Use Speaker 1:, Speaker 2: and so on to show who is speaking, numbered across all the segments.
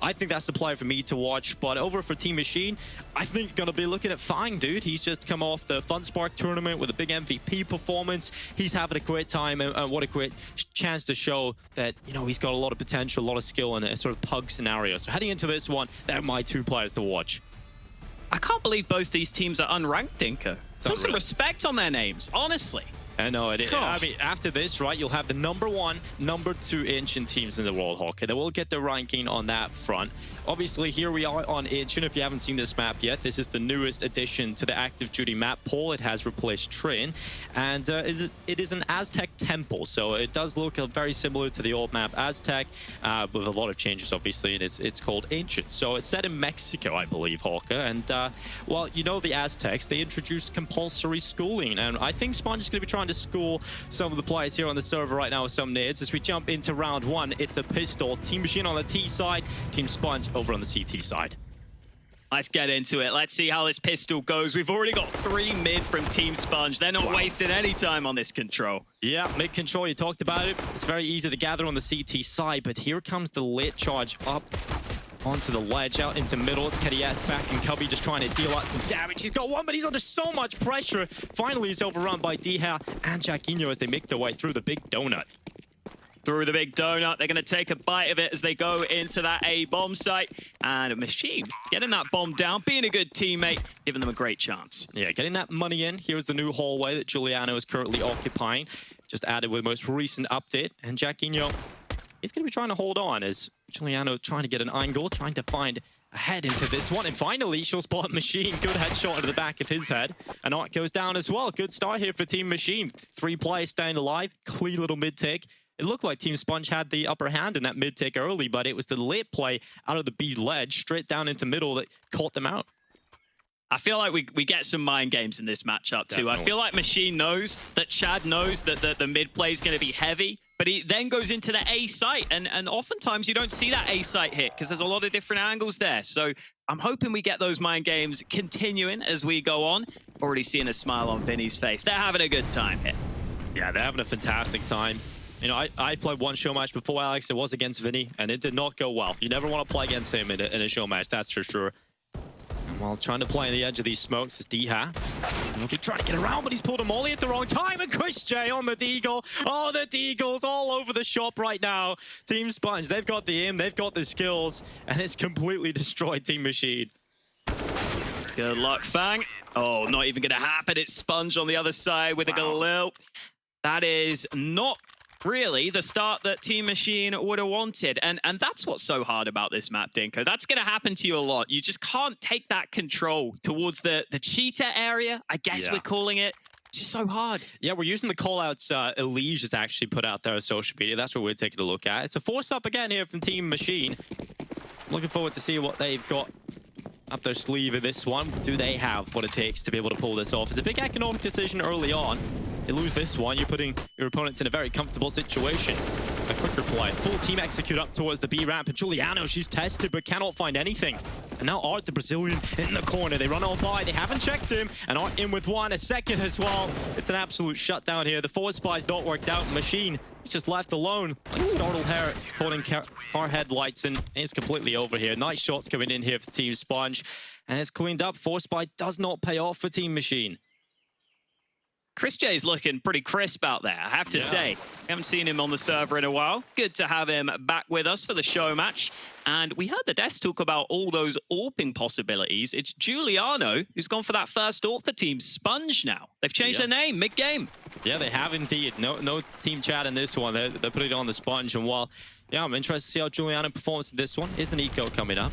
Speaker 1: I think that's the player for me to watch. But over for Team Machine, I think gonna be looking at Fang, dude. He's just come off the FunSpark tournament with a big MVP performance. He's having a great time, and what a great chance to show that, you know, he's got a lot of potential, a lot of skill in a sort of pug scenario. So heading into this one, they're my two players to watch.
Speaker 2: I can't believe both these teams are unranked, Dinko. Put some respect on their names, honestly.
Speaker 1: I know it. I mean, after this, right, you'll have the #1, #2 Ancient teams in the World Hockey. They will get their ranking on that front. Obviously, here we are on Ancient. If you haven't seen this map yet, this is the newest addition to the active duty map pool. It has replaced Train, and it is an Aztec temple, so it does look very similar to the old map Aztec, with a lot of changes, obviously, and it's called Ancient. So it's set in Mexico, I believe, Hawker, and, well, you know the Aztecs, they introduced compulsory schooling, and I think Spunj is going to be trying to school some of the players here on the server right now with some nades. As we jump into round 1, it's the pistol. Team Machine on the T side, Team Spunj over on the CT side.
Speaker 2: Let's get into it. Let's see how this pistol goes. We've already got 3 mid from Team Spunj. They're not wasting any time on this control.
Speaker 1: Yeah, mid control, you talked about it. It's very easy to gather on the CT side, but here comes the late charge up onto the ledge, out into middle. It's Kediat's back, and Cubby just trying to deal out some damage. He's got one, but he's under so much pressure. Finally, he's overrun by Diha and Jacquinho as they make their way through the big donut.
Speaker 2: Through the big donut, they're going to take a bite of it as they go into that A bomb site. And Machine getting that bomb down, being a good teammate, giving them a great chance.
Speaker 1: Yeah, getting that money in. Here's the new hallway that Giuliano is currently occupying. Just added with the most recent update. And Jacquinho is going to be trying to hold on as Giuliano trying to get an angle, trying to find a head into this one. And finally, she'll spot Machine. Good headshot into the back of his head. And Art goes down as well. Good start here for Team Machine. 3 players staying alive. Clean little mid-take. It looked like Team Spunj had the upper hand in that mid-take early, but it was the late play out of the B ledge, straight down into middle, that caught them out.
Speaker 2: I feel like we get some mind games in this matchup too.
Speaker 1: Definitely.
Speaker 2: I feel like Machine knows that Chad knows that the mid play is going to be heavy, but he then goes into the A site, and oftentimes you don't see that A site hit because there's a lot of different angles there. So I'm hoping we get those mind games continuing as we go on. Already seeing a smile on Vinny's face. They're having a good time here.
Speaker 1: Yeah, they're having a fantastic time. You know, I played one show match before, Alex. It was against Vinny, and it did not go well. You never want to play against him in a show match, that's for sure. And while trying to play on the edge of these smokes is Diha. He'll be trying to get around, but he's pulled a molly at the wrong time. And Chris J on the Deagle. Oh, the Deagle's all over the shop right now. Team Spunj, they've got the aim, they've got the skills, and it's completely destroyed Team Machine.
Speaker 2: Good luck, Fang. Oh, not even going to happen. It's Spunj on the other side with a Galil. That is not really the start that Team Machine would have wanted. And that's what's so hard about this map, Dinko. That's going to happen to you a lot. You just can't take that control towards the cheetah area, I guess we're calling it. It's just so hard. Yeah, we're using the callouts Elige has actually put out there on social media. That's what we're taking a look at. It's a force up again here from Team Machine. Looking forward to see what they've got up their sleeve in this one. Do they have what it takes to be able to pull this off? It's a big economic decision early on. You lose this one, you're putting your opponents in a very comfortable situation. A quicker play. Full team execute up towards the B ramp. And Giuliano, she's tested but cannot find anything. And now Art, the Brazilian, in the corner. They run on by. They haven't checked him. And Art in with one. A second as well. It's an absolute shutdown here. The forward spy's not worked out. Machine is just left alone. Like startled hair, holding car headlights. And it's completely over here. Nice shots coming in here for Team Spunj. And it's cleaned up. Force spy does not pay off for Team Machine. Chris J's looking pretty crisp out there, I have to say. We haven't seen him on the server in a while. Good to have him back with us for the show match. And we heard the desk talk about all those AWPing possibilities. It's Giuliano who's gone for that first AWP for Team Spunj now. They've changed their name mid-game. Yeah, they have indeed. No team chat in this one. They're putting it on the Spunj. And while, I'm interested to see how Giuliano performs in this one. Is an eco coming up.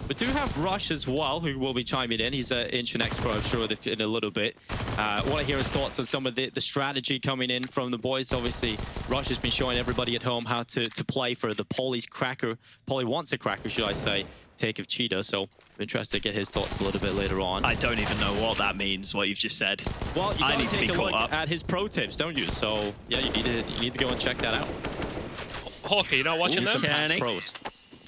Speaker 2: We do have Rush as well, who will be chiming in. He's an Ancient expert, I'm sure, in a little bit. I want to hear his thoughts on some of the strategy coming in from the boys. Obviously, Rush has been showing everybody at home how to play for the Polly's cracker. Polly wants a cracker, should I say, take of Cheetah. So I'm interested to get his thoughts a little bit later on. I don't even know what that means, what you've just said. Well, you need to take a look at his pro tips, don't you? So yeah, you need to go and check that out.
Speaker 3: Hawker, you're not watching them?
Speaker 1: Pros.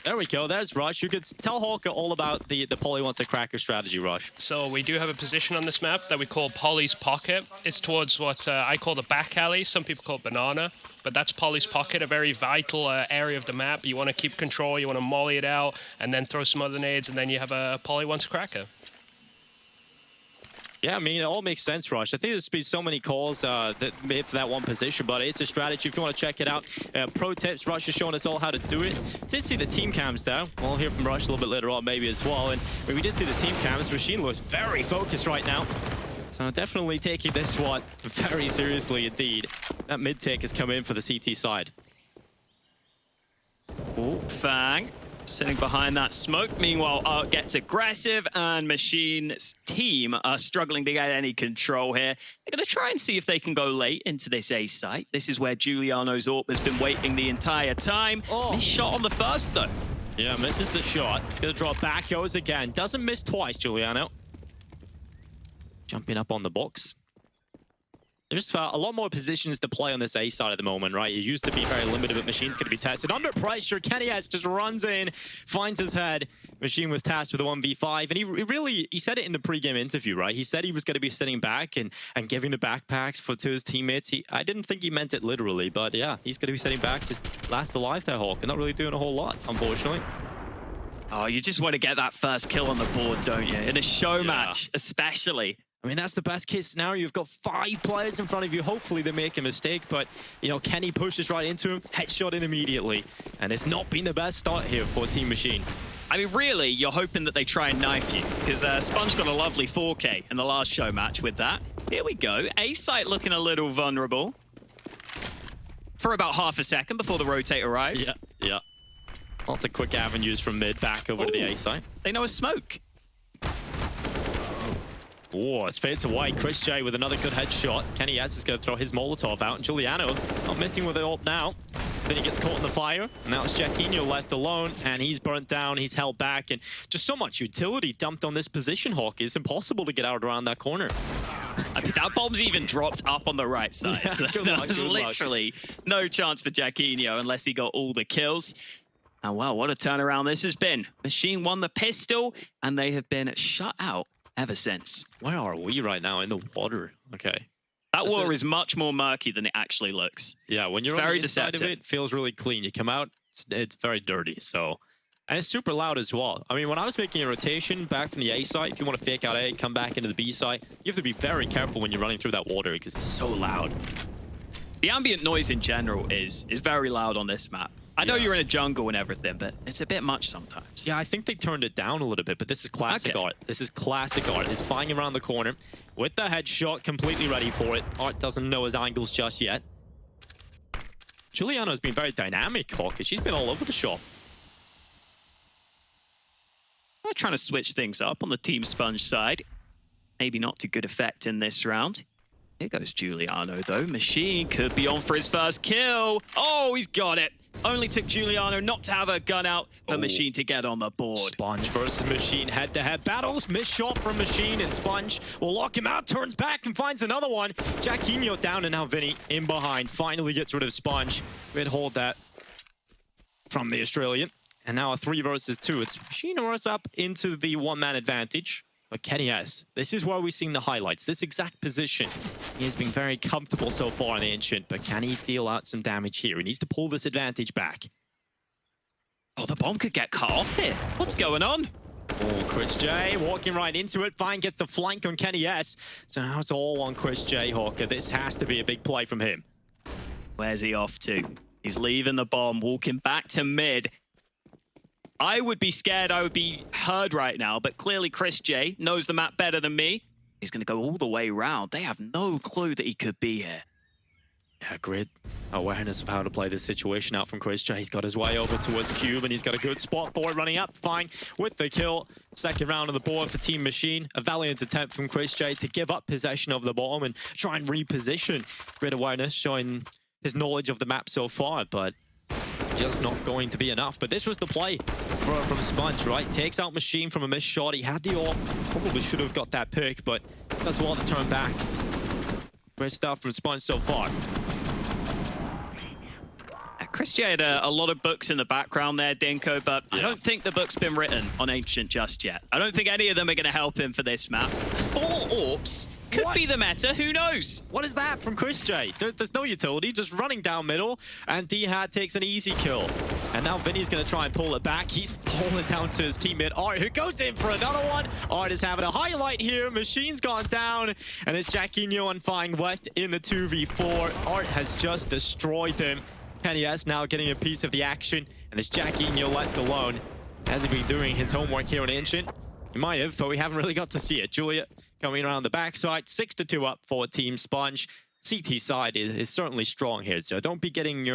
Speaker 1: There we go. There's Rush. You could tell Hawker all about the Poly wants a cracker strategy, Rush.
Speaker 3: So we do have a position on this map that we call Polly's Pocket. It's towards what I call the back alley. Some people call it Banana. But that's Polly's Pocket, a very vital area of the map. You want to keep control. You want to molly it out and then throw some other nades. And then you have a Poly wants a cracker.
Speaker 1: Yeah, I mean, it all makes sense, Rush. I think there's been so many calls that made for that one position, but it's a strategy. If you want to check it out, pro tips, Rush is showing us all how to do it. Did see the team cams, though. We'll hear from Rush a little bit later on, maybe as well. And we did see the team cams. Machine looks very focused right now. So definitely taking this one very seriously indeed. That mid-tick has come in for the CT side.
Speaker 2: Oh, Fang sitting behind that smoke. Meanwhile, Art gets aggressive, and Machine's team are struggling to get any control here. They're going to try and see if they can go late into this A site. This is where Giuliano's AWP has been waiting the entire time. Missed shot on the first, though.
Speaker 1: Yeah, misses the shot. He's going to draw back, goes again. Doesn't miss twice, Giuliano. Jumping up on the box. There's a lot more positions to play on this A side at the moment, right? It used to be very limited, but Machine's going to be tested. Under pressure, Kenny S just runs in, finds his head. Machine was tasked with a 1v5, and he said it in the pre-game interview, right? He said he was going to be sitting back and giving the backpacks to his teammates. I didn't think he meant it literally, but yeah, he's going to be sitting back, just last alive there, Hawk, and not really doing a whole lot, unfortunately.
Speaker 2: Oh, you just want to get that first kill on the board, don't you? In a show match, especially.
Speaker 1: I mean, that's the best case scenario. You've got 5 players in front of you. Hopefully they make a mistake, but, you know, Kenny pushes right into him, headshot in immediately. And it's not been the best start here for Team Machine.
Speaker 2: I mean, really, you're hoping that they try and knife you, because Spunj got a lovely 4K in the last show match with that. Here we go. A-site looking a little vulnerable for about half a second before the rotate arrives.
Speaker 1: Yeah. Lots of quick avenues from mid back over to the A-site.
Speaker 2: They know a smoke.
Speaker 1: Oh, it's fades away. Chris J with another good headshot. Kenny S is going to throw his Molotov out. And Giuliano not missing with it up now. Then he gets caught in the fire. And now it's Jacquinho left alone. And he's burnt down. He's held back. And just so much utility dumped on this position, Hawk. It's impossible to get out around that corner.
Speaker 2: I mean, that bomb's even dropped up on the right side.
Speaker 1: Yeah,
Speaker 2: so there's literally no chance for Jacquinho unless he got all the kills. And wow, what a turnaround this has been. Machine won the pistol, and they have been shut out ever since.
Speaker 1: Where are we right now? In the water. Okay.
Speaker 2: That water is much more murky than it actually looks.
Speaker 1: Yeah, when you're on the inside of it feels really clean. You come out, it's very dirty. So, and it's super loud as well. I mean, when I was making a rotation back from the A site, if you want to fake out A, come back into the B site, you have to be very careful when you're running through that water because it's so loud.
Speaker 2: The ambient noise in general is very loud on this map. I know you're in a jungle and everything, but it's a bit much sometimes.
Speaker 1: Yeah, I think they turned it down a little bit, but this is classic Art. This is classic Art. It's flying around the corner with the headshot, completely ready for it. Art doesn't know his angles just yet. Giuliano's been very dynamic, Hawk. She's been all over the shop.
Speaker 2: They're trying to switch things up on the Team Spunj side. Maybe not to good effect in this round. Here goes Giuliano, though. Machine could be on for his first kill. Oh, he's got it. Only took Giuliano not to have a gun out for Machine to get on the board.
Speaker 1: Spunj versus Machine, head-to-head battles. Missed shot from Machine, and Spunj will lock him out, turns back and finds another one. Jacquinho down, and now Vinny in behind. Finally gets rid of Spunj. We'd hold that from the Australian. And now a 3 versus 2. It's Machine runs up into the 1-man advantage. But Kenny S, this is where we've seen the highlights. This exact position. He has been very comfortable so far in Ancient, but can he deal out some damage here? He needs to pull this advantage back.
Speaker 2: Oh, the bomb could get cut off here. What's going on?
Speaker 1: Oh, Chris J walking right into it. Fine gets the flank on Kenny S. So now it's all on Chris J, Hawker. This has to be a big play from him.
Speaker 2: Where's he off to? He's leaving the bomb, walking back to mid. I would be scared, I would be hurt right now, but clearly Chris J knows the map better than me. He's going to go all the way around. They have no clue that he could be here.
Speaker 1: Yeah, great awareness of how to play this situation out from Chris J. He's got his way over towards Cube, and he's got a good spot. Boy running up, fine with the kill. Second round on the board for Team Machine. A valiant attempt from Chris J to give up possession of the bomb and try and reposition. Great awareness, showing his knowledge of the map so far, but just not going to be enough. But this was the play from Spunj, right? Takes out Machine from a missed shot. He had the AWP. Probably should have got that pick, but does well to turn back. Great stuff from Spunj so far.
Speaker 2: Chris J had a lot of books in the background there, Dinko, but I don't think the book's been written on Ancient just yet. I don't think any of them are going to help him for this map. 4 AWPs could be the meta, who knows?
Speaker 1: What is that from Chris J? There's no utility, just running down middle, and D-Hat takes an easy kill. And now Vinny's going to try and pull it back. He's falling down to his teammate Art, who goes in for another one. Art is having a highlight here. Machine's gone down, and it's Jackinho and Fine left in the 2v4. Art has just destroyed him. Kenny S now getting a piece of the action, and it's Jackinho left alone. Has he been doing his homework here on Ancient? He might have, but we haven't really got to see it. Juliet coming around the backside, 6-2 up for Team Spunj. CT side is certainly strong here, so don't be getting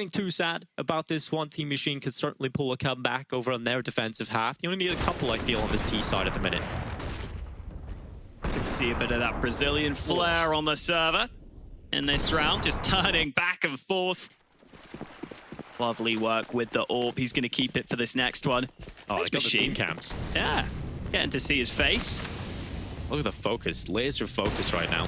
Speaker 1: too sad about this one. Team Machine could certainly pull a comeback over on their defensive half. You only need a couple, I feel, on this T side at the minute.
Speaker 2: Could see a bit of that Brazilian flair on the server in this round, just turning back and forth. Lovely work with the AWP. He's going to keep it for this next one.
Speaker 1: Oh, he's got the team cams.
Speaker 2: Yeah, getting to see his face.
Speaker 1: Look at the focus, laser focus right now.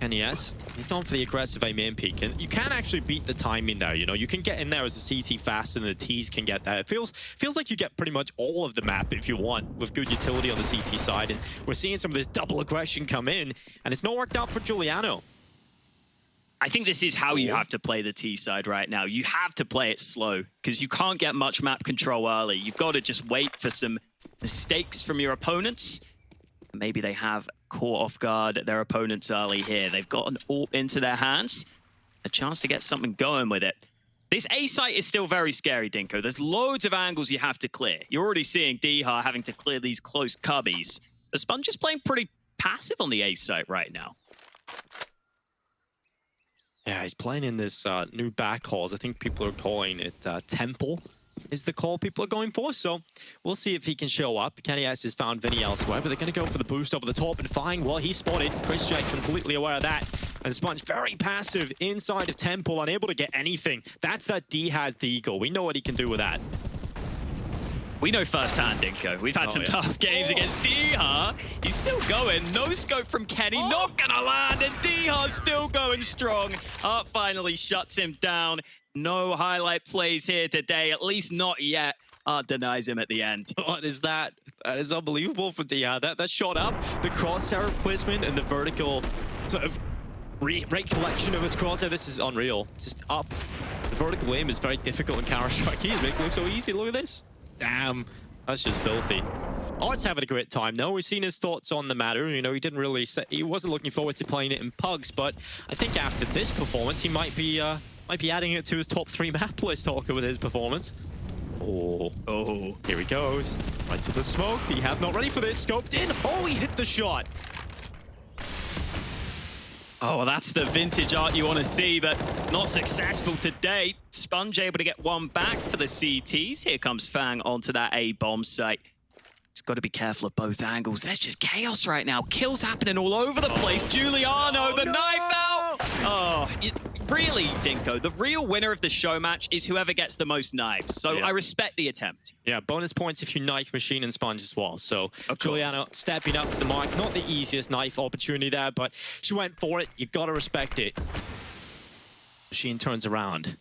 Speaker 1: NES, he's gone for the aggressive aim in peek, and you can actually beat the timing there. You know, you can get in there as a CT faster than the Ts can get there. It feels like you get pretty much all of the map if you want, with good utility on the CT side. And we're seeing some of this double aggression come in, and it's not worked out for Giuliano.
Speaker 2: I think this is how you have to play the T side right now. You have to play it slow, because you can't get much map control early. You've got to just wait for some mistakes from your opponents. Maybe they have caught off guard their opponents early here. They've got an AWP into their hands, a chance to get something going with it. This A site is still very scary, Dinko. There's loads of angles you have to clear. You're already seeing Diha having to clear these close cubbies. The Spunj is playing pretty passive on the A site right now.
Speaker 1: Yeah, he's playing in this new back halls. I think people are calling it Temple is the call people are going for. So we'll see if he can show up. Kenny S has found Vinny elsewhere, but they're going to go for the boost over the top and Fine. Well, he's spotted. Chris J completely aware of that. And Spunj very passive inside of Temple, unable to get anything. That's that D-Hat Deagle. We know what he can do with that.
Speaker 2: We know firsthand, Dinko. We've had some tough games against Diha. He's still going. No scope from Kenny. Not gonna land, and Diha's still going strong. Hart finally shuts him down. No highlight plays here today, at least not yet. Hart denies him at the end.
Speaker 1: What is that? That is unbelievable for Diha. That shot up, the crosshair placement and the vertical sort of recollection of his crosshair. This is unreal. Just up. The vertical aim is very difficult in Counter-Strike. He just makes it look so easy. Look at this. Damn, that's just filthy. Art's having a great time though. We've seen his thoughts on the matter. You know, he wasn't looking forward to playing it in Pugs, but I think after this performance, he might be adding it to his top 3 map list, Hawker, with his performance. Oh, here he goes. Right to the smoke. He has not ready for this. Scoped in. Oh, he hit the shot.
Speaker 2: Oh, well, that's the vintage Art you want to see, but not successful today. Spunj able to get one back for the CTs. Here comes Fang onto that A bomb site. He's got to be careful of both angles. There's just chaos right now. Kills happening all over the place. Giuliano, the knife out! Oh, really, Dinko, the real winner of the show match is whoever gets the most knives. So I respect the attempt.
Speaker 1: Yeah, bonus points if you knife Machine and Spunj as well. So Giuliano stepping up to the mark. Not the easiest knife opportunity there, but she went for it. You got to respect it. Machine turns around.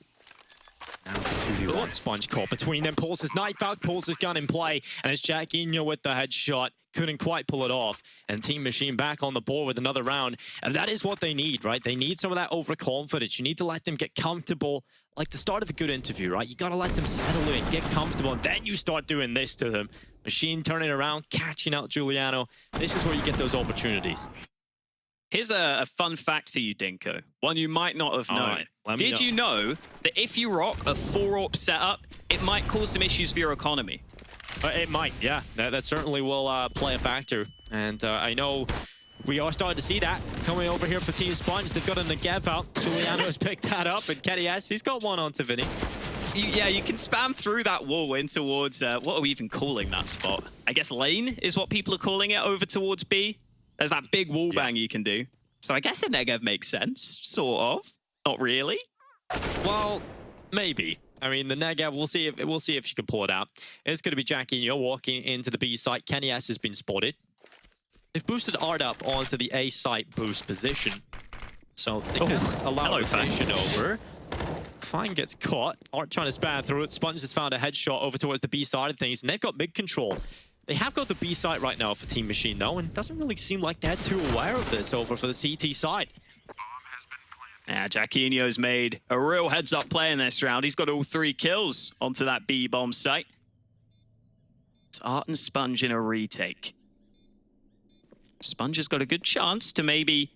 Speaker 1: Now the 2v1 Spunj caught between them. Pulls his knife out, pulls his gun in play, and it's Jackinho with the headshot. Couldn't quite pull it off. And Team Machine back on the board with another round. And that is what they need, right? They need some of that overconfidence. You need to let them get comfortable, like the start of a good interview, right? You got to let them settle in, get comfortable, and then you start doing this to them. Machine turning around, catching out Giuliano. This is where you get those opportunities.
Speaker 2: Here's a fun fact for you, Dinko. One you might not have known. Did you know that if you rock a 4-AWP setup, it might cause some issues for your economy?
Speaker 1: It might, yeah. That certainly will play a factor. And I know we are starting to see that coming over here for Team Spunj. They've got a Negev out. Giuliano has picked that up, and Kenny S, he's got one onto Vinny.
Speaker 2: Yeah, you can spam through that wall in towards, what are we even calling that spot? I guess lane is what people are calling it, over towards B. There's that big wall bang you can do. So I guess a Negev makes sense, sort of. Not really.
Speaker 1: Well, maybe. I mean, the Negev, we'll see if she can pull it out. It's going to be Jackinho walking into the B site. Kenny S has been spotted. They've boosted Art up onto the A site boost position. So they can allow rotation over. Fine gets caught. Art trying to span through it. Spunj has found a headshot over towards the B side of things, and they've got mid control. They have got the B site right now for Team Machine, though, and it doesn't really seem like they're too aware of this over for the CT side.
Speaker 2: Yeah, Jacquinho's made a real heads-up play in this round. He's got all 3 kills onto that B-bomb site. It's Art and Spunj in a retake. Spunj has got a good chance to maybe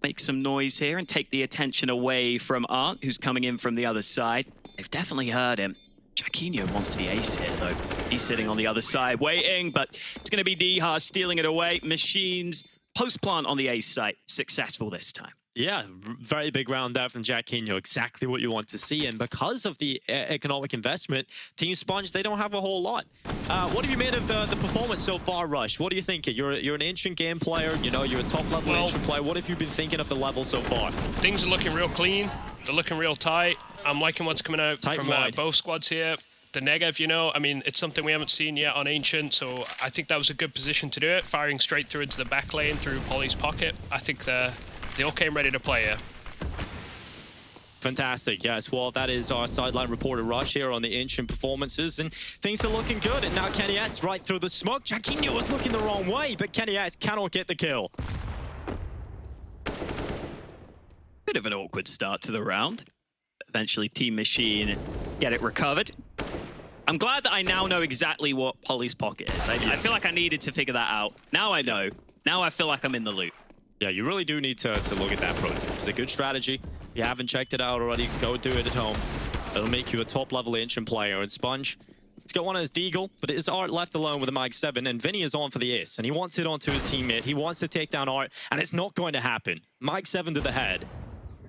Speaker 2: make some noise here and take the attention away from Art, who's coming in from the other side. They've definitely heard him. Jacquinho wants the ace here, though. He's sitting on the other side, waiting, but it's going to be Dihar stealing it away. Machine's post-plant on the ace site, successful this time.
Speaker 1: Yeah, very big round there from Jacquinho. Exactly what you want to see. And because of the economic investment, Team Spunj, they don't have a whole lot. What have you made of the performance so far, Rush? What are you thinking? You're an ancient game player. You know, you're a top-level ancient player. What have you been thinking of the level so far?
Speaker 3: Things are looking real clean. They're looking real tight. I'm liking what's coming out from both squads here. The negative, you know, I mean, it's something we haven't seen yet on Ancient, so I think that was a good position to do it, firing straight through into the back lane through Polly's pocket. I think they all came ready to play here.
Speaker 1: Fantastic, yes. Well, that is our sideline reporter Rush here on the Ancient performances, and things are looking good. And now Kenny S right through the smoke. Jacquinho was looking the wrong way, but Kenny S cannot get the kill.
Speaker 2: Bit of an awkward start to the round. Eventually, Team Machine get it recovered. I'm glad that I now know exactly what Polly's pocket is. I feel like I needed to figure that out. Now I know. Now I feel like I'm in the loop.
Speaker 1: Yeah, you really do need to look at that pro tip. It's a good strategy. If you haven't checked it out already, go do it at home. It'll make you a top-level ancient player. And Spunj, he's got one on his Deagle, but it is Art left alone with a Mag 7, and Vinny is on for the ace, and he wants it onto his teammate. He wants to take down Art, and it's not going to happen. Mag 7 to the head.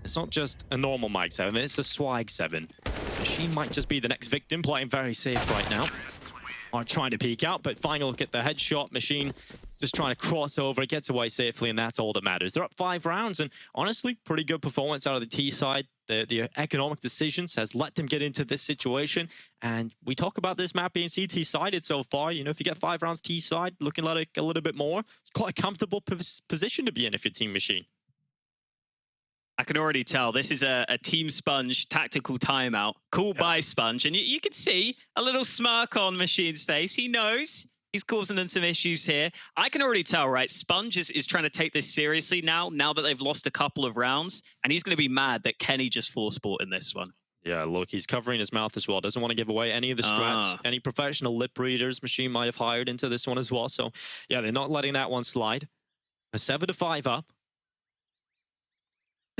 Speaker 1: It's not just a normal Mag 7, it's a swag 7. Machine might just be the next victim, playing very safe right now. Art trying to peek out, but final get the headshot. Machine just trying to cross over, gets away safely, and that's all that matters. They're up 5 rounds, and honestly, pretty good performance out of the T side. The economic decisions has let them get into this situation, and we talk about this map being CT-sided so far. You know, if you get 5 rounds T side, looking like a little bit more, it's quite a comfortable position to be in if you're Team Machine.
Speaker 2: I can already tell this is a Team Spunj tactical timeout called by Spunj. And you can see a little smirk on Machine's face. He knows he's causing them some issues here. I can already tell, right? Spunj is trying to take this seriously now that they've lost a couple of rounds. And he's going to be mad that Kenny just force-bought in this one.
Speaker 1: Yeah, look, he's covering his mouth as well. Doesn't want to give away any of the strats. Any professional lip readers Machine might have hired into this one as well. So, yeah, they're not letting that one slide. A 7-5 up.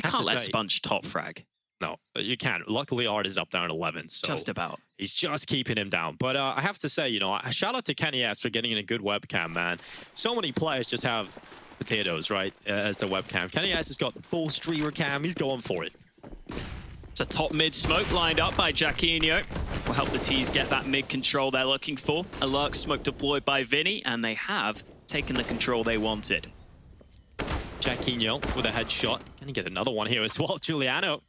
Speaker 2: You can't let Spunj top frag.
Speaker 1: No, you can't. Luckily, Art is up there at 11. So
Speaker 2: just about.
Speaker 1: He's just keeping him down. But I have to say, you know, shout out to Kenny S for getting in a good webcam, man. So many players just have potatoes, right, as their webcam. Kenny S has got the full streamer cam. He's going for it.
Speaker 2: It's a top mid smoke lined up by Jacquinho. Will help the T's get that mid control they're looking for. A lurk smoke deployed by Vinny, and they have taken the control they wanted.
Speaker 1: Jacquinho with a headshot. Can he get another one here as well? Giuliano,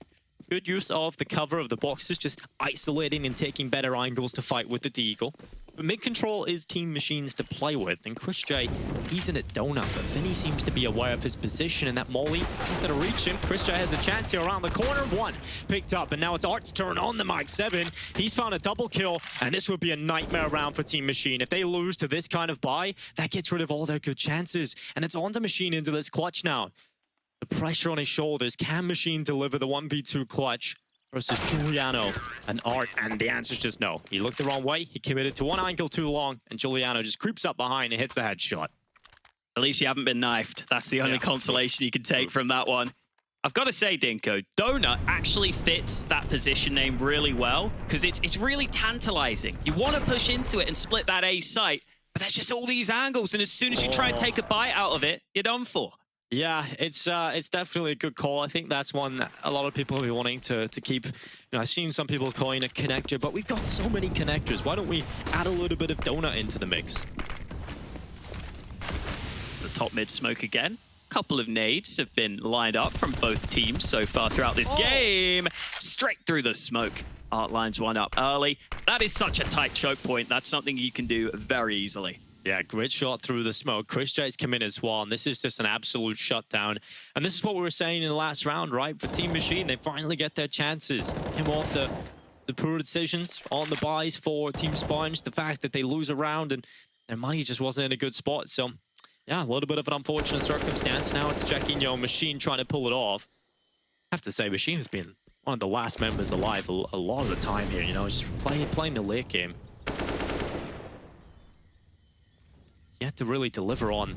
Speaker 1: good use of the cover of the boxes, just isolating and taking better angles to fight with the Deagle. But mid-control is Team Machines to play with, and Chris J, he's in a donut, but Vinny seems to be aware of his position, and that molly not gonna reach him. Chris J has a chance here around the corner. One picked up, and now it's Art's turn on the Mag 7. He's found a double kill, and this would be a nightmare round for Team Machine. If they lose to this kind of buy, that gets rid of all their good chances, and it's on to Machine into this clutch now. The pressure on his shoulders. Can Machine deliver the 1v2 clutch versus Giuliano and Art? And the answer is just no. He looked the wrong way. He committed to one angle too long, and Giuliano just creeps up behind and hits the headshot.
Speaker 2: At least you haven't been knifed. That's the only consolation you can take from that one. I've got to say, Dinko, Donut actually fits that position name really well, because it's really tantalizing. You want to push into it and split that A site, but there's just all these angles, and as soon as you try and take a bite out of it, you're done for.
Speaker 1: Yeah, it's definitely a good call. I think that's one that a lot of people will be wanting to keep. You know, I've seen some people calling it connector, but we've got so many connectors. Why don't we add a little bit of Donut into the mix?
Speaker 2: It's the top mid smoke again. Couple of nades have been lined up from both teams so far throughout this game. Straight through the smoke. Art lines one up early. That is such a tight choke point. That's something you can do very easily.
Speaker 1: Yeah, great shot through the smoke. Chris J's come in as well, and this is just an absolute shutdown. And this is what we were saying in the last round, right? For Team Machine, they finally get their chances. Came off the poor decisions on the buys for Team Spunj, the fact that they lose a round and their money just wasn't in a good spot. So, yeah, a little bit of an unfortunate circumstance. Now it's Jacquinho, Machine trying to pull it off. I have to say, Machine has been one of the last members alive a lot of the time here, you know, just playing the late game. He had to really deliver on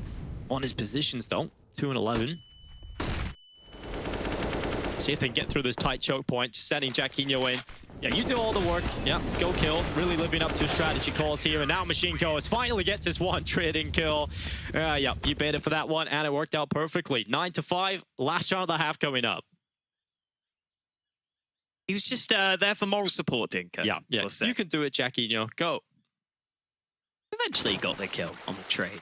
Speaker 1: his positions, though. 2 and 11. See if they can get through this tight choke point, just sending Jacquinho in. Yeah, you do all the work. Yeah, go kill. Really living up to strategy calls here. And now Machine goes, finally gets his one trading kill. Yeah, you baited for that one, and it worked out perfectly. 9-5, last round of the half coming up.
Speaker 2: He was just there for moral support, Dinka.
Speaker 1: Yeah, you can do it, Jacquinho. Go.
Speaker 2: Eventually got the kill on the trade.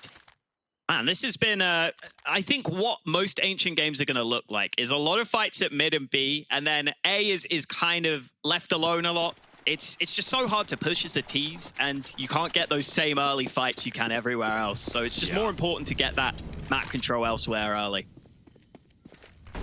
Speaker 2: Man, this has been, I think what most Ancient games are going to look like is a lot of fights at mid and B, and then A is kind of left alone a lot. It's just so hard to push as the Ts, and you can't get those same early fights you can everywhere else. So it's just more important to get that map control elsewhere early.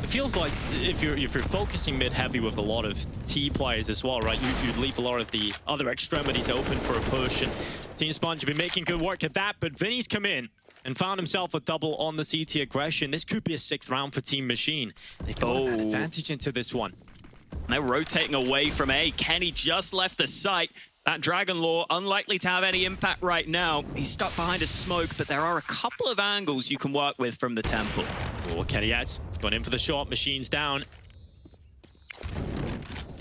Speaker 1: It feels like if you're focusing mid-heavy with a lot of T players as well, right? You'd leave a lot of the other extremities open for a push, and Team Spunj have been making good work at that, but Vinny's come in and found himself a double on the CT aggression. This could be a 6th round for Team Machine. They've got an advantage into this one.
Speaker 2: They're rotating away from A. Kenny just left the site. That Dragon Lore, unlikely to have any impact right now. He's stuck behind a smoke, but there are a couple of angles you can work with from the temple.
Speaker 1: Oh, Kenny has gone in for the shot. Machine's down.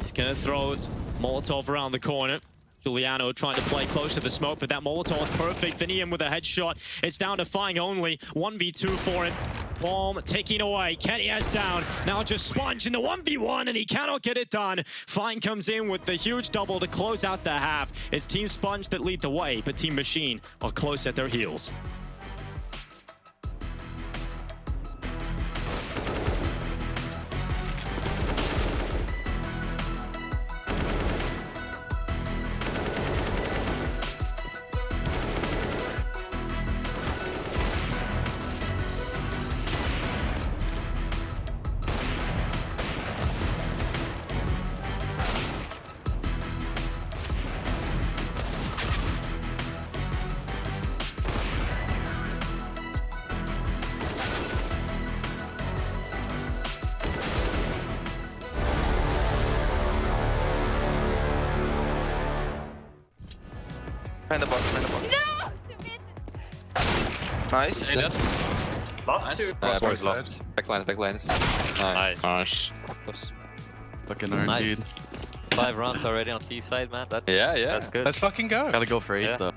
Speaker 1: He's going to throw his Molotov around the corner. Juliano trying to play close to the smoke, but that Molotov is perfect. Vinny in with a headshot. It's down to Fang only. 1v2 for him. Bomb taking away. Kenny has down. Now just Spunj in the 1v1, and he cannot get it done. Fang comes in with the huge double to close out the half. It's Team Spunj that lead the way, but Team Machine are close at their heels.
Speaker 4: Behind the box, behind the box. No! Nice.
Speaker 5: Last two.
Speaker 4: Boys left. Backlines.
Speaker 5: Nice.
Speaker 6: Fucking hard,
Speaker 5: Nice.
Speaker 6: dude.
Speaker 5: 5 rounds already on T side, man. That's,
Speaker 4: Yeah.
Speaker 5: That's good.
Speaker 4: Let's fucking go.
Speaker 6: Gotta go for 8
Speaker 5: Yeah.
Speaker 6: though.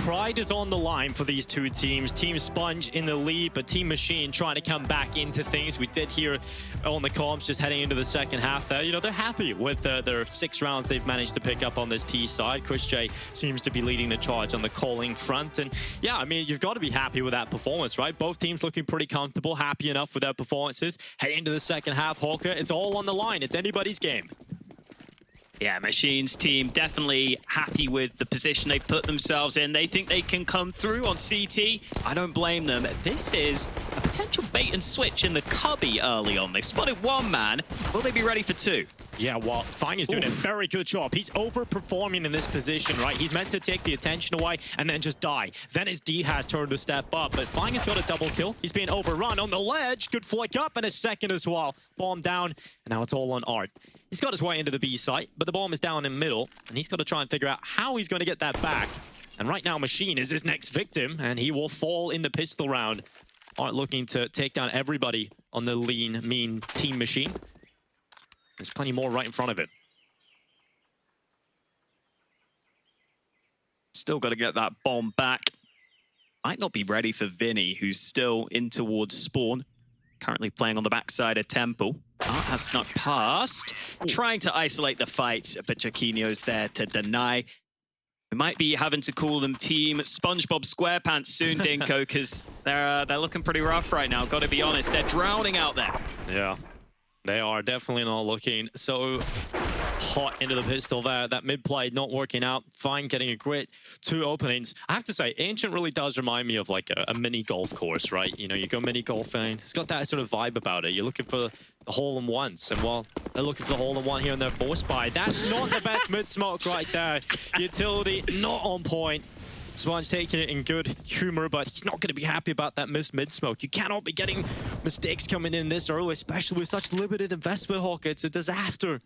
Speaker 1: pride is on the line for these two teams. Team Spunj in the lead, but Team Machine trying to come back into things. We did hear on the comms just heading into the second half there, they're happy with their 6 rounds they've managed to pick up on this T side. Chris J seems to be leading the charge on the calling front. And yeah, I mean, you've got to be happy with that performance, right? Both teams looking pretty comfortable, happy enough with their performances. Heading into the second half, Hawker, it's all on the line. It's anybody's game.
Speaker 2: Yeah, Machine's team definitely happy with the position they've put themselves in. They think they can come through on CT. I don't blame them. This is a potential bait and switch in the cubby early on. They spotted 1 man. Will they be ready for 2?
Speaker 1: Yeah, well, Fang is doing a very good job. He's overperforming in this position, right? He's meant to take the attention away and then just die. Then his D has turned to step up, but Fang has got a double kill. He's being overrun on the ledge. Good flick up and a second as well. Bomb down, and now it's all on Art. He's got his way into the B site, but the bomb is down in the middle, and he's got to try and figure out how he's going to get that back. And right now, Machine is his next victim, and he will fall in the pistol round. Art looking to take down everybody on the lean, mean Team Machine. There's plenty more right in front of it.
Speaker 2: Still got to get that bomb back. Might not be ready for Vinny, who's still in towards spawn. Currently playing on the backside of Temple. Art has snuck past, trying to isolate the fight, but Jaquinho's there to deny. We might be having to call them Team SpongeBob SquarePants soon, Dinko, because they're looking pretty rough right now. Got to be honest, they're drowning out there.
Speaker 1: Yeah, they are definitely not looking so hot into the pistol there. That mid play not working out. Fine, getting a great 2 openings. I have to say, Ancient really does remind me of like a mini golf course, right? You go mini golfing. It's got that sort of vibe about it. You're looking for the hole-in-ones, and well, they're looking for the hole-in-one here in their force buy. That's not the best mid-smoke right there. Utility not on point. Spunj taking it in good humor, but he's not going to be happy about that missed mid-smoke. You cannot be getting mistakes coming in this early, especially with such limited investment, Hawk. It's a disaster.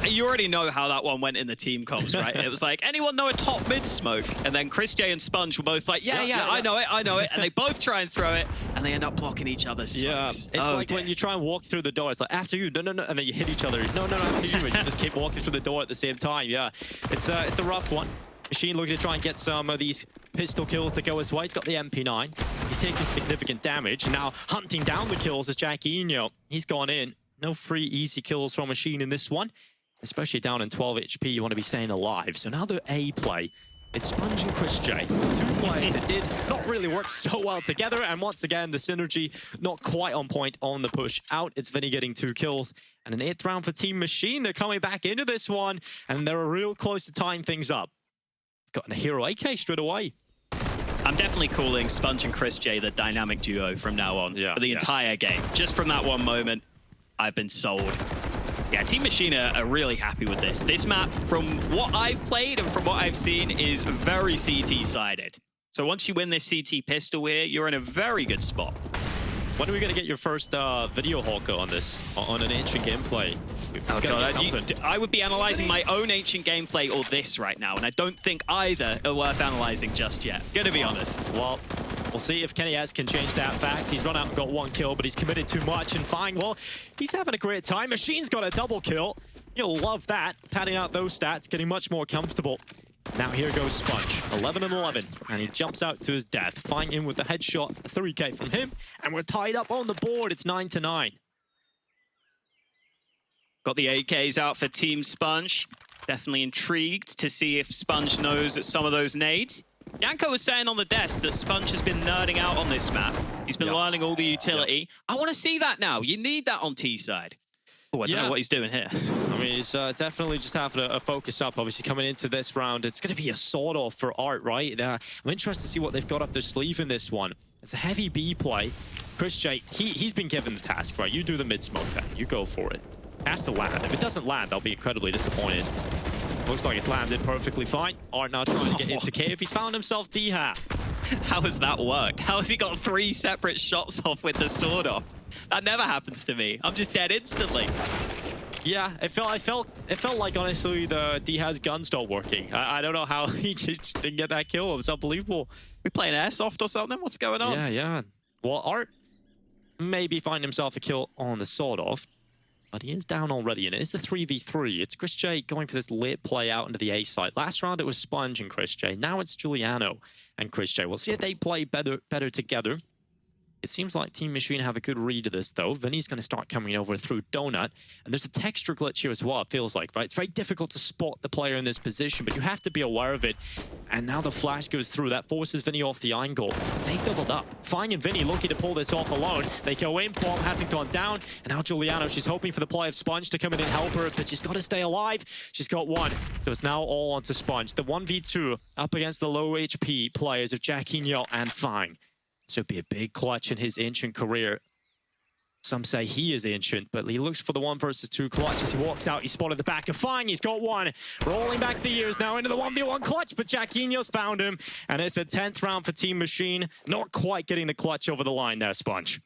Speaker 2: You already know how that one went in the team comms, right? It was like, anyone know a top mid smoke? And then Chris J and Spunj were both like, yeah, I know it. And they both try and throw it, and they end up blocking each other's smokes.
Speaker 1: Yeah, it's like when you try and walk through the door, it's like, after you, no, and then you hit each other. No, after you, and you just keep walking through the door at the same time. Yeah, it's a rough one. Machine looking to try and get some of these pistol kills to go his way. He's got the MP9. He's taking significant damage. Now hunting down the kills is Jaquinho. He's gone in. No free, easy kills from Machine in this one. Especially down in 12 HP, you want to be staying alive. So now the A play, it's Spunj and Chris J. 2 players that did not really work so well together. And once again, the synergy not quite on point on the push out. It's Vinny getting 2 kills. And an 8th round for Team Machine. They're coming back into this one, and they're real close to tying things up. Got a hero AK straight away.
Speaker 2: I'm definitely calling Spunj and Chris J the dynamic duo from now on. For the entire game. Just from that one moment, I've been sold. Yeah, Team Machine are really happy with this. This map, from what I've played and from what I've seen, is very CT-sided. So once you win this CT pistol here, you're in a very good spot.
Speaker 1: When are we going to get your first video, Hawker, on this, on an Ancient gameplay?
Speaker 2: Oh God, I would be analyzing my own Ancient gameplay or this right now, and I don't think either are worth analyzing just yet. Gonna be honest.
Speaker 1: Well, we'll see if Kenny S can change that fact. He's run out and got 1 kill, but he's committed too much. And fine, well, he's having a great time. Machine's got a double kill. You'll love that. Padding out those stats, getting much more comfortable. Now here goes Spunj, 11 and 11, and he jumps out to his death. Fine in with the headshot, a 3K from him, and we're tied up on the board. It's 9-9.
Speaker 2: Got the AKs out for Team Spunj. Definitely intrigued to see if Spunj knows some of those nades. Yanko was saying on the desk that Spunj has been nerding out on this map. He's been learning all the utility. I want to see that now. You need that on T side. Oh, I don't know what he's doing here.
Speaker 1: I mean, he's definitely just having a focus up, obviously, coming into this round. It's going to be a sawed-off for Art, right? I'm interested to see what they've got up their sleeve in this one. It's a heavy B play. Chris J, he's been given the task, right? You do the mid-smoke then. You go for it. Has to land. If it doesn't land, I'll be incredibly disappointed. Looks like it's landed perfectly fine. Art now trying to get into cave. He's found himself D-hat.
Speaker 2: How has that worked? How has he got 3 separate shots off with the sword off? That never happens to me. I'm just dead instantly.
Speaker 1: Yeah, it felt like, honestly, the D-hat's gun stopped working. I don't know how he just didn't get that kill. It was unbelievable.
Speaker 2: We playing airsoft or something? What's going on?
Speaker 1: Yeah. Well, Art maybe find himself a kill on the sword off. But he is down already, and it is a 3v3. It's Chris J going for this late play out into the A side. Last round it was Spunj and Chris J. Now it's Giuliano and Chris J. We'll see if they play better together. It seems like Team Machine have a good read of this, though. Vinny's going to start coming over through Donut. And there's a texture glitch here as well, it feels like, right? It's very difficult to spot the player in this position, but you have to be aware of it. And now the flash goes through. That forces Vinny off the angle. They doubled up. Fine and Vinny looking to pull this off alone. They go in. Paul hasn't gone down. And now Giuliano, she's hoping for the play of Spunj to come in and help her, but she's got to stay alive. She's got one. So it's now all onto Spunj. The 1v2 up against the low HP players of Jacquinho and Fang. This would be a big clutch in his ancient career. Some say he is ancient, but he looks for the 1 versus 2 clutch as he walks out. He spotted the back of Fang. He's got one. Rolling back the years now into the 1v1 clutch, but Jacquinho's found him. And it's a 10th round for Team Machine. Not quite getting the clutch over the line there, Spunj.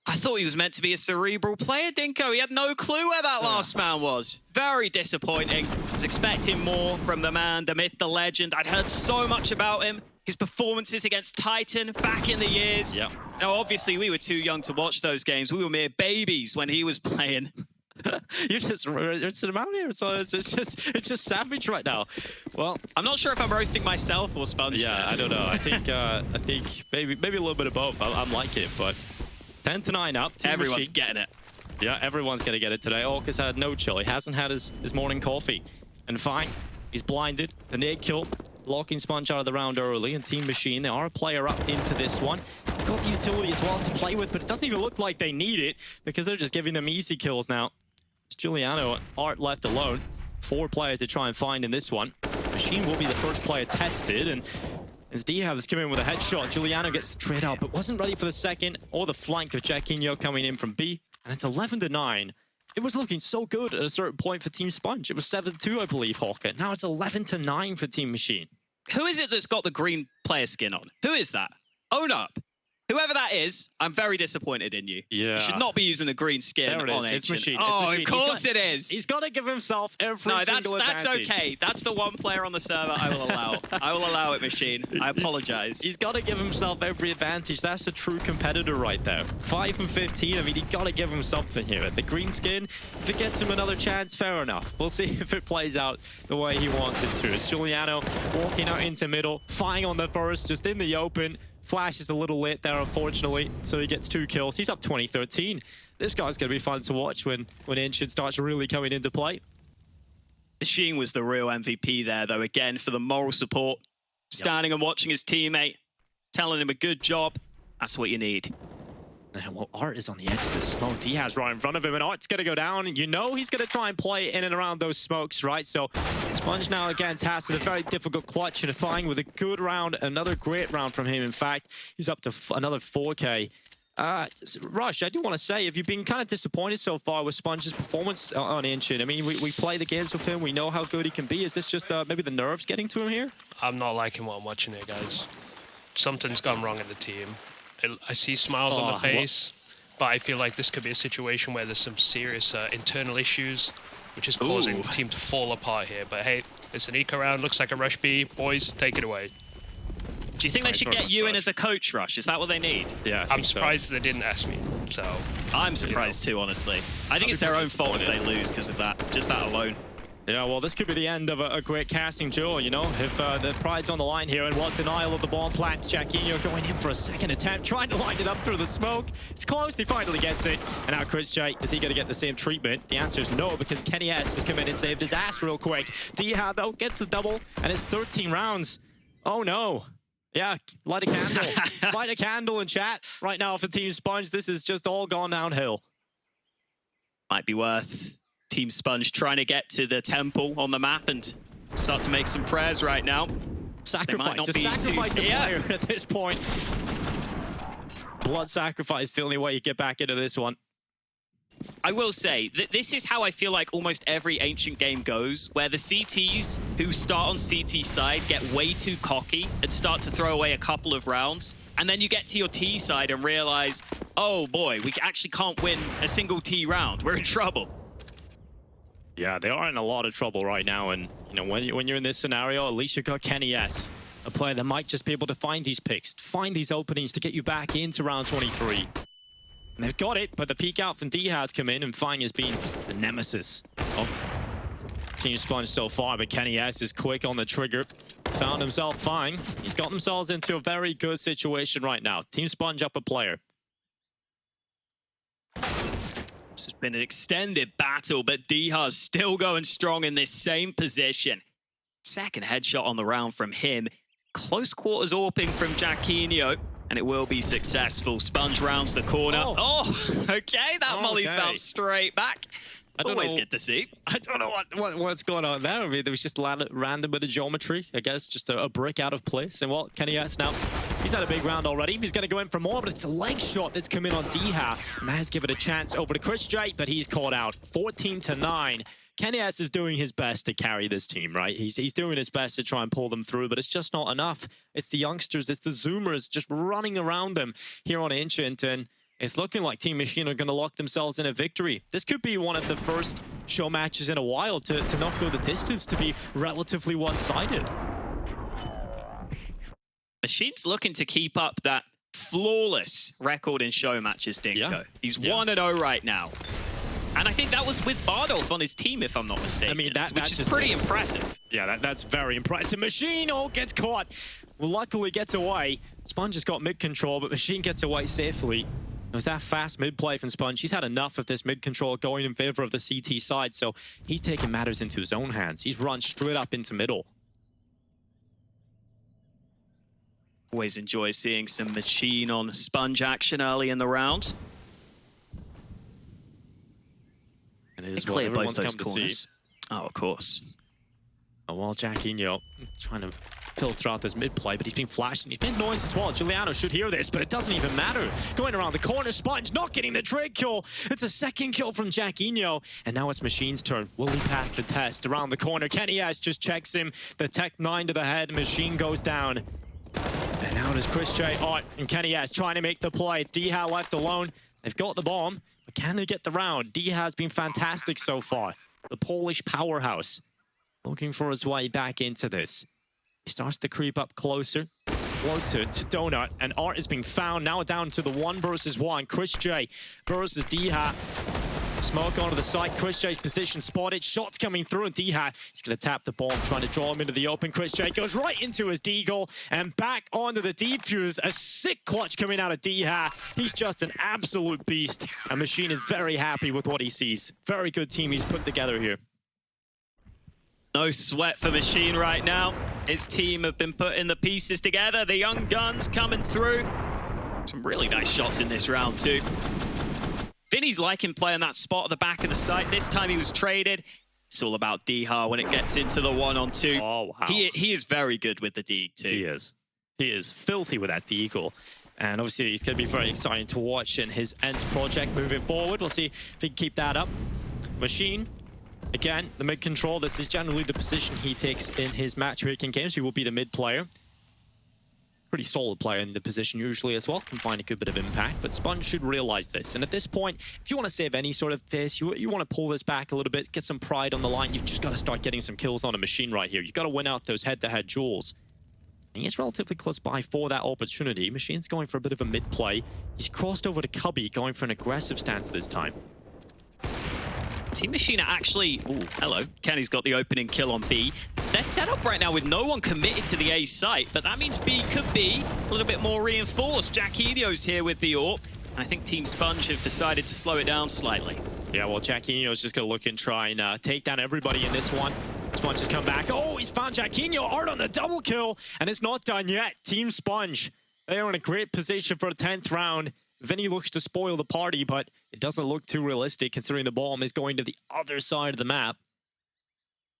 Speaker 2: I thought he was meant to be a cerebral player, Dinko. He had no clue where that last man was. Very disappointing. I was expecting more from the man, the myth, the legend. I'd heard so much about him. His performances against Titan back in the years.
Speaker 1: Yeah.
Speaker 2: Now, obviously, we were too young to watch those games. We were mere babies when he was playing.
Speaker 1: You're just rinsing him out here, so it's just savage right now. Well,
Speaker 2: I'm not sure if I'm roasting myself or Spunj.
Speaker 1: yeah, I don't know. I think maybe a little bit of both. I'm like it, but 10-9 up. Team
Speaker 2: Everyone's
Speaker 1: Machine.
Speaker 2: getting it.
Speaker 1: Yeah, everyone's gonna get it today. Orcus had no chill. He hasn't had his morning coffee. And fine, he's blinded. The nade kill, locking Spunj out of the round early. And Team Machine, they are a player up into this one. They've got the utility as well to play with, but it doesn't even look like they need it because they're just giving them easy kills now. It's Giuliano and Art left alone. 4 players to try and find in this one. Machine will be the first player tested, and as Dihab has come in with a headshot, Giuliano gets the trade out, but wasn't ready for the second or the flank of Jacquinho coming in from B. And it's 11-9. It was looking so good at a certain point for Team Spunj. It was 7-2, I believe, Hawker. Now it's 11-9 for Team Machine.
Speaker 2: Who is it that's got the green player skin on? Who is that? Own up. Whoever that is, I'm very disappointed in you.
Speaker 1: Yeah.
Speaker 2: You should not be using the green skin
Speaker 1: There it
Speaker 2: on
Speaker 1: is. It's
Speaker 2: Ancient.
Speaker 1: Machine.
Speaker 2: Oh,
Speaker 1: It's Machine.
Speaker 2: of course it is.
Speaker 1: He's got to give himself every single
Speaker 2: that's
Speaker 1: advantage.
Speaker 2: okay. That's the one player on the server I will allow. I will allow it, Machine. I apologize.
Speaker 1: He's got to give himself every advantage. That's a true competitor right there. 5 and 15. I mean, he got to give him something here. The green skin, if it gets him another chance, fair enough. We'll see if it plays out the way he wants it to. It's Giuliano walking out into middle, firing on the first, just in the open. Flash is a little late there, unfortunately, so he gets 2 kills. He's up 20-13. This guy's going to be fun to watch when Ancient starts really coming into play.
Speaker 2: Machine was the real MVP there, though, again, for the moral support. Standing and watching his teammate, telling him a good job. That's what you need.
Speaker 1: And well, Art is on the edge of the smoke. Diaz right in front of him, and Art's going to go down. You know he's going to try and play in and around those smokes, right? So Spunj now again tasked with a very difficult clutch and Fang with a good round, another great round from him. In fact, he's up to another 4K. Rush, I do want to say, have you been kind of disappointed so far with Spunj's performance on Ancient? I mean, we play the games with him. We know how good he can be. Is this just maybe the nerves getting to him here?
Speaker 3: I'm not liking what I'm watching here, guys. Something's gone wrong in the team. I see smiles on the face, but I feel like this could be a situation where there's some serious internal issues, which is causing the team to fall apart here. But hey, it's an eco round. Looks like a Rush B. Boys, take it away.
Speaker 2: Do you think they should get you in as a coach, Rush? Is that what they need?
Speaker 1: Yeah,
Speaker 3: I'm surprised they didn't ask me. So
Speaker 2: I'm surprised too, honestly. I think it's their own fault if they lose because of that. Just that alone.
Speaker 1: Yeah, well, this could be the end of a great casting duel, you know, if the pride's on the line here. And what denial of the bomb plant. Jacquinho going in for a second attempt, trying to line it up through the smoke. It's close, he finally gets it. And now Chris J, is he going to get the same treatment? The answer is no, because Kenny S has come in and saved his ass real quick. Dihad, though, gets the double, and it's 13 rounds. Oh, no. Yeah, light a candle. Light a candle in chat right now for Team Spunj. This has just all gone downhill.
Speaker 2: Might be worth Team Spunj trying to get to the temple on the map and start to make some prayers right now.
Speaker 1: Sacrifice. Just sacrifice the player at this point. Blood sacrifice, the only way you get back into this one.
Speaker 2: I will say that this is how I feel like almost every Ancient game goes, where the CTs who start on CT side get way too cocky and start to throw away a couple of rounds. And then you get to your T side and realize, oh boy, we actually can't win a single T round. We're in trouble.
Speaker 1: Yeah, they are in a lot of trouble right now. And, you know, when you're in this scenario, at least you've got Kenny S, a player that might just be able to find these picks, find these openings to get you back into round 23. And they've got it, but the peek out from D has come in, and Fang has been the nemesis of Team Spunj so far. But Kenny S is quick on the trigger. Found himself Fang. He's got themselves into a very good situation right now. Team Spunj up a player.
Speaker 2: This has been an extended battle, but Diha's still going strong in this same position. Second headshot on the round from him. Close quarters AWPing from Jacquinho, and it will be successful. Spunj rounds the corner. Oh, okay, that Molly's bounced straight back. Always good to see.
Speaker 1: I don't know what's going on there. I mean, there was just a random bit of geometry, I guess, just a brick out of place. And what Kenny S now, he's had a big round already. He's going to go in for more, but it's a leg shot that's come in on Diha, and that has given a chance over to Chris J, but he's caught out. 14-9. Kenny S is doing his best to carry this team, right? He's doing his best to try and pull them through, but it's just not enough. It's the youngsters, it's the Zoomers just running around them here on Ancient, and it's looking like Team Machine are going to lock themselves in a victory. This could be one of the first show matches in a while to not go the distance, to be relatively one-sided.
Speaker 2: Machine's looking to keep up that flawless record in show matches, Dinko.
Speaker 1: Yeah.
Speaker 2: He's 1-0 right now. And I think that was with Bardolph on his team, if I'm not mistaken.
Speaker 1: I mean,
Speaker 2: which is pretty impressive.
Speaker 1: Yeah, that's very impressive. Machine gets caught. Well, luckily gets away. Spunj has got mid control, but Machine gets away safely. It was that fast mid play from Spunj. He's had enough of this mid control going in favor of the CT side, so he's taking matters into his own hands. He's run straight up into middle.
Speaker 2: Always enjoy seeing some Machine on Spunj action early in the round.
Speaker 1: And it is
Speaker 2: They
Speaker 1: what
Speaker 2: clear
Speaker 1: everyone's
Speaker 2: both those
Speaker 1: come to see.
Speaker 2: corners. Oh, of course.
Speaker 1: Oh, well, Jacquinho trying to filter out this mid play, but he's been flashed and he's made noise as well. Giuliano should hear this, but it doesn't even matter. Going around the corner, Spunj not getting the trade kill. It's a second kill from Jacquinho, and now it's Machine's turn. Will he pass the test? Around the corner, Kenny S just checks him. The Tech 9 to the head, Machine goes down. And now does Chris J. And Kenny S trying to make the play. It's Diha left alone. They've got the bomb, but can they get the round? Diha has been fantastic so far. The Polish powerhouse looking for his way back into this. He starts to creep up closer to Donut, and Art is being found. Now down to the 1 versus 1. Chris J versus Diha. Smoke onto the side. Chris J's position spotted. Shots coming through, and Diha, he's going to tap the bomb, trying to draw him into the open. Chris J goes right into his deagle and back onto the defuse. A sick clutch coming out of Diha. He's just an absolute beast, and Machine is very happy with what he sees. Very good team he's put together here.
Speaker 2: No sweat for Machine right now. His team have been putting the pieces together. The young guns coming through. Some really nice shots in this round too. Vinny's liking playing that spot at the back of the site. This time he was traded. It's all about Diha when it gets into the 1-on-2.
Speaker 1: Oh, wow.
Speaker 2: He is very good with the Deagle too.
Speaker 1: He is. He is filthy with that Deagle. And obviously he's going to be very exciting to watch in his Ents project moving forward. We'll see if he can keep that up. Machine. Again, the mid control, this is generally the position he takes in his matchmaking games. He will be the mid player. Pretty solid player in the position usually as well. Can find a good bit of impact, but Spunj should realize this. And at this point, if you want to save any sort of face, you want to pull this back a little bit, get some pride on the line, you've just got to start getting some kills on a Machine right here. You've got to win out those head-to-head duels. And he's relatively close by for that opportunity. Machine's going for a bit of a mid play. He's crossed over to Cubby, going for an aggressive stance this time.
Speaker 2: Team Machine are actually... Ooh, hello. Kenny's got the opening kill on B. They're set up right now with no one committed to the A site, but that means B could be a little bit more reinforced. Jacquinho's here with the AWP, and I think Team Spunj have decided to slow it down slightly.
Speaker 1: Yeah, well, Jacquinho's just going to look and try and take down everybody in this one. Spunj has come back. Oh, he's found Jacquinho. Art on the double kill, and it's not done yet. Team Spunj, they are in a great position for the 10th round. Vinny looks to spoil the party, but it doesn't look too realistic considering the bomb is going to the other side of the map.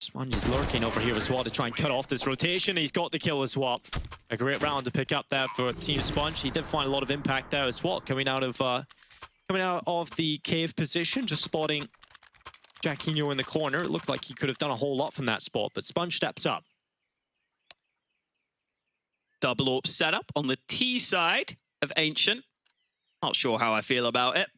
Speaker 1: Spunj is lurking over here as well to try and cut off this rotation. He's got the kill as well. A great round to pick up there for Team Spunj. He did find a lot of impact there as well, coming out of the cave position, just spotting Jacquinho in the corner. It looked like he could have done a whole lot from that spot, but Spunj steps up.
Speaker 2: Double AWP setup on the T side of Ancient. Not sure how I feel about it.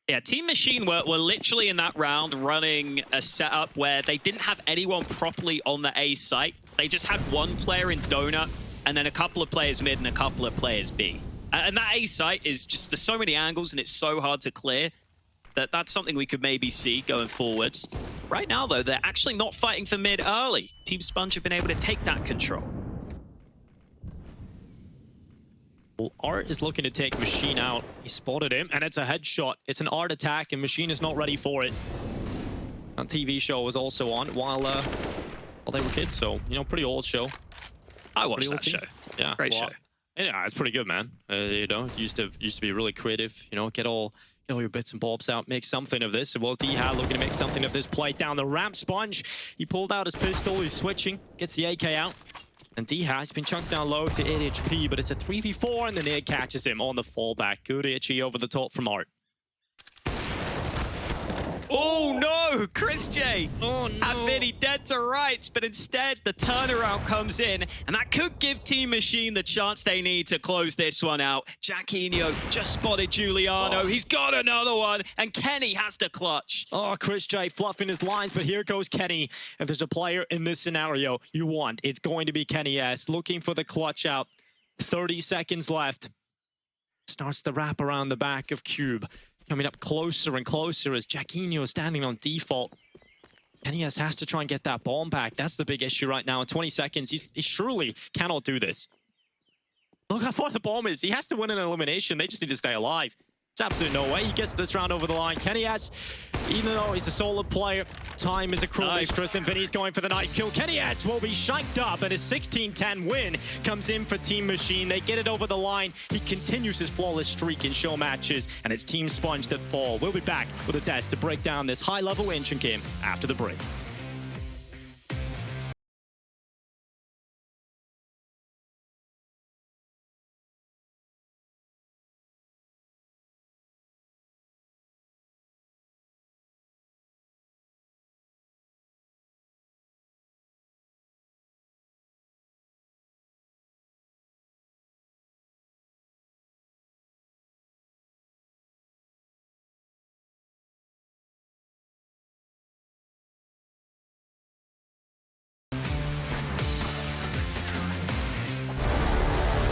Speaker 2: Yeah, Team Machine were literally in that round running a setup where they didn't have anyone properly on the A site. They just had one player in Donut and then a couple of players mid and a couple of players B. And that A site is just, there's so many angles and it's so hard to clear that that's something we could maybe see going forwards. Right now, though, they're actually not fighting for mid early. Team Spunj have been able to take that control.
Speaker 1: Well, Art is looking to take Machine out. He spotted him, and it's a headshot. It's an Art attack, and Machine is not ready for it. That TV show was also on while they were kids, so, you know, pretty old show.
Speaker 2: I watched that
Speaker 1: team.
Speaker 2: show.
Speaker 1: Yeah,
Speaker 2: Great show.
Speaker 1: Yeah, it's pretty good, man. You know, it used to be really creative. You know, get all your bits and bobs out, make something of this. Well, D-Hat looking to make something of this play down the ramp. Spunj, he pulled out his pistol. He's switching, gets the AK out. And D-Hat's been chunked down low to 8 HP, but it's a 3v4, and the nade catches him on the fallback. Good HE over the top from Art.
Speaker 2: Oh no, Chris J
Speaker 1: Oh, no.
Speaker 2: had Vinny dead to rights, but instead the turnaround comes in, and that could give Team Machine the chance they need to close this one out. Jacquinho just spotted Giuliano.
Speaker 1: Oh.
Speaker 2: He's got another one, and Kenny has to clutch.
Speaker 1: Oh, Chris J fluffing his lines, but here goes Kenny. If there's a player in this scenario you want, it's going to be Kenny S. Looking for the clutch out. 30 seconds left. Starts the wrap around the back of Cube. Coming up closer and closer as Jacquinho is standing on default. Kenny S has to try and get that bomb back. That's the big issue right now. In 20 seconds, he surely cannot do this. Look how far the bomb is. He has to win an elimination. They just need to stay alive. It's absolutely no way he gets this round over the line. Kenny S, even though he's a solid player, time is a cruel mistress, and Vinny's going for the night kill. Kenny S will be shanked up, and his 16-10 win comes in for Team Machine. They get it over the line. He continues his flawless streak in show matches, and it's Team Spunj that fall. We'll be back with a test to break down this high-level ancient game after the break.